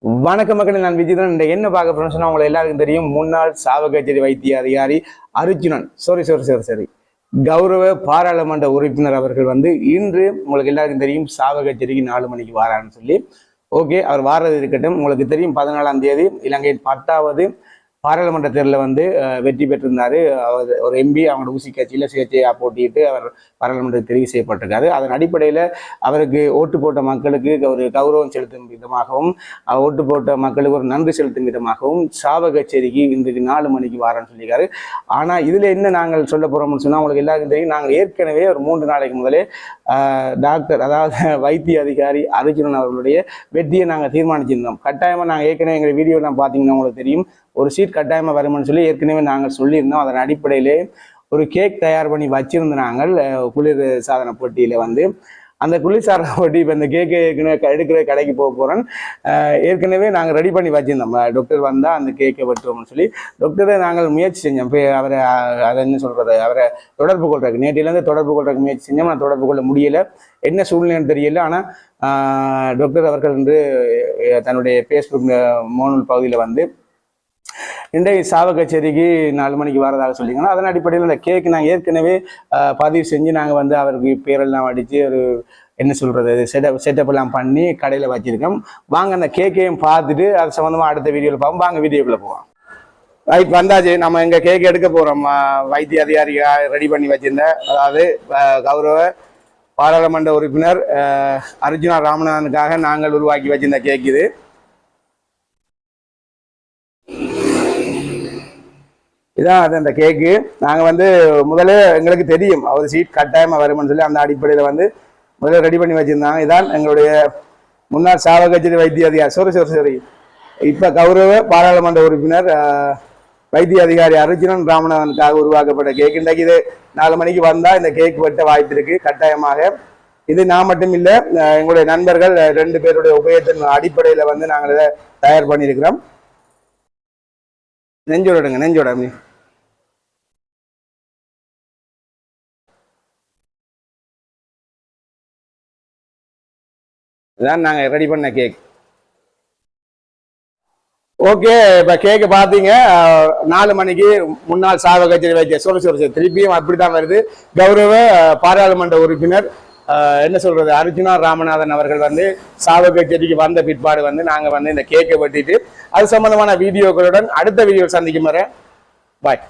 வணக்கம் மக்களே, நான் விஜயன். இந்த என்ன பார்க்க போறேன்னு சொன்னா உங்களுக்கு எல்லாருக்கும் தெரியும். முன்னாள் சாவகச்சேரி வைத்திய அதிகாரி அர்ஜுனன் சரி கௌரவ பாராளுமன்ற உறுப்பினர் அவர்கள் வந்து இன்று உங்களுக்கு எல்லாருக்கும் தெரியும் சாவகச்சேரிக்கு 4 மணிக்கு வாரான்னு சொல்லி. ஓகே, அவர் வாரது இருக்கட்டும். உங்களுக்கு தெரியும் 14ஆம் தேதி இலங்கையின் 10வது பாராளுமன்ற தேர்தலில் வந்து வெற்றி பெற்றிருந்தாரு. அவர் ஒரு எம்பி அவங்களோட ஊசி கட்சியில் சுயேட்சையாக போட்டிட்டு அவர் பாராளுமன்றத்தில் தெரிவு செய்யப்பட்டிருக்காரு. அதன் அடிப்படையில் அவருக்கு ஓட்டு போட்ட மக்களுக்கு ஒரு கௌரவம் செலுத்தும் விதமாகவும் ஓட்டு போட்ட மக்களுக்கு ஒரு நன்றி செலுத்தும் விதமாகவும் சாவகச்சேரிக்கு இன்றைக்கு 4 மணிக்கு வாரன்னு சொல்லியிருக்காரு. ஆனால் இதில் என்ன நாங்கள் சொல்ல போகிறோம்னு சொன்னால் உங்களுக்கு எல்லாருக்கும் தெரியும். நாங்கள் ஏற்கனவே ஒரு 3 நாளைக்கு முதலே டாக்டர் அதாவது வைத்திய அதிகாரி அர்ஜுனன் அவர்களுடைய வெற்றியை நாங்கள் தீர்மானிச்சிருந்தோம். கட்டாயமாக நாங்கள் ஏற்கனவே எங்கள் வீடியோலாம் பார்த்தீங்கன்னா உங்களுக்கு தெரியும், ஒரு சீட் கட்டாயமாக வரும்னு சொல்லி ஏற்கனவே நாங்கள் சொல்லியிருந்தோம். அதன் அடிப்படையிலே ஒரு கேக் தயார் பண்ணி வச்சிருந்த நாங்கள் குளிர் சாதன போட்டியில் வந்து அந்த குளிர்சாதன போட்டி இப்போ இந்த கேக்கு ஏற்கனவே எடுக்கிற கடைக்கு போக போகிறோம். ஏற்கனவே நாங்கள் ரெடி பண்ணி வச்சிருந்தோம். டாக்டர் வந்தால் அந்த கேக்கை வெட்டுவோம்னு சொல்லி டாக்டரை நாங்கள் முயற்சி செஞ்சோம். இப்போ அவரை அதை என்ன சொல்கிறது, அவரை தொடர்பு கொள்றதுக்கு நேற்றிலேருந்து தொடர்பு கொள்றதுக்கு முயற்சி செஞ்சோம். நான் தொடர்பு கொள்ள முடியலை, என்ன சூழ்நிலைன்னு தெரியல. ஆனால் டாக்டர் அவர்கள் வந்து தன்னுடைய ஃபேஸ்புக் மோனூல் பகுதியில் வந்து இன்றைய சாவகச்சேரிக்கு 4 மணிக்கு வரதாக சொல்லிங்கன்னா, அதன் அடிப்படையில் அந்த கேக்கு நாங்கள் ஏற்கனவே பதிவு செஞ்சு நாங்கள் வந்து அவருக்கு பேரெல்லாம் அடித்து ஒரு என்ன சொல்கிறது செட்டப் எல்லாம் பண்ணி கடையில் வச்சுருக்கோம். வாங்க அந்த கேக்கையும் பார்த்துட்டு அது சம்மந்தமாக அடுத்த வீடியோவில் பார்ப்போம். வாங்க வீடியோக்குள்ளே போவோம். ரைட், வந்தாச்சு. நம்ம எங்கள் கேக் எடுக்க போகிறோம். வைத்திய அதிகாரியாக ரெடி பண்ணி வச்சுருந்த அதாவது கௌரவ பாராளுமன்ற உறுப்பினர் அர்ஜுனா ராமநாதனுக்காக நாங்கள் உருவாக்கி வச்சிருந்த கேக் இது. இதான் அது அந்த கேக்கு. நாங்கள் வந்து முதல்ல எங்களுக்கு தெரியும் அவர் சீட் கட்டாயமாக வரும்னு சொல்லி அந்த அடிப்படையில் வந்து முதல்ல ரெடி பண்ணி வச்சுருந்தாங்க. இதான் எங்களுடைய முன்னாள் சாவகச்சேரி வைத்திய அதிகாரி சரி இப்போ கௌரவ பாராளுமன்ற உறுப்பினர் வைத்திய அதிகாரி அர்ஜுனன் ராமநாதனுக்காக உருவாக்கப்பட்ட கேக். இன்றைக்கு இது 4 மணிக்கு வந்தால் இந்த கேக் வெட்ட வாய்ப்பு இருக்குது கட்டாயமாக. இது நான் மட்டும் இல்லை, எங்களுடைய நண்பர்கள் 2 பேருடைய உபயோகத்தின் அடிப்படையில் வந்து நாங்கள் இதை தயார் பண்ணியிருக்கிறோம். நெஞ்சோட இதான் நாங்கள் ரெடி பண்ண கேக். ஓகே, இப்போ கேக்கு பார்த்தீங்க 4 மணிக்கு முன்னாள் சாவகச்சேரி வைத்திய சொல்லி திருப்பியும் அப்படித்தான் வருது. கௌரவ பாராளுமன்ற உறுப்பினர் என்ன சொல்றது அர்ஜுனா ராமநாதன் அவர்கள் வந்து சாவகச்சேரிக்கு வந்த பிற்பாடு வந்து நாங்கள் வந்து இந்த கேக்கை வெட்டிட்டு அது சம்பந்தமான வீடியோக்களுடன் அடுத்த வீடியோ சந்திக்கும் வரை பாய்.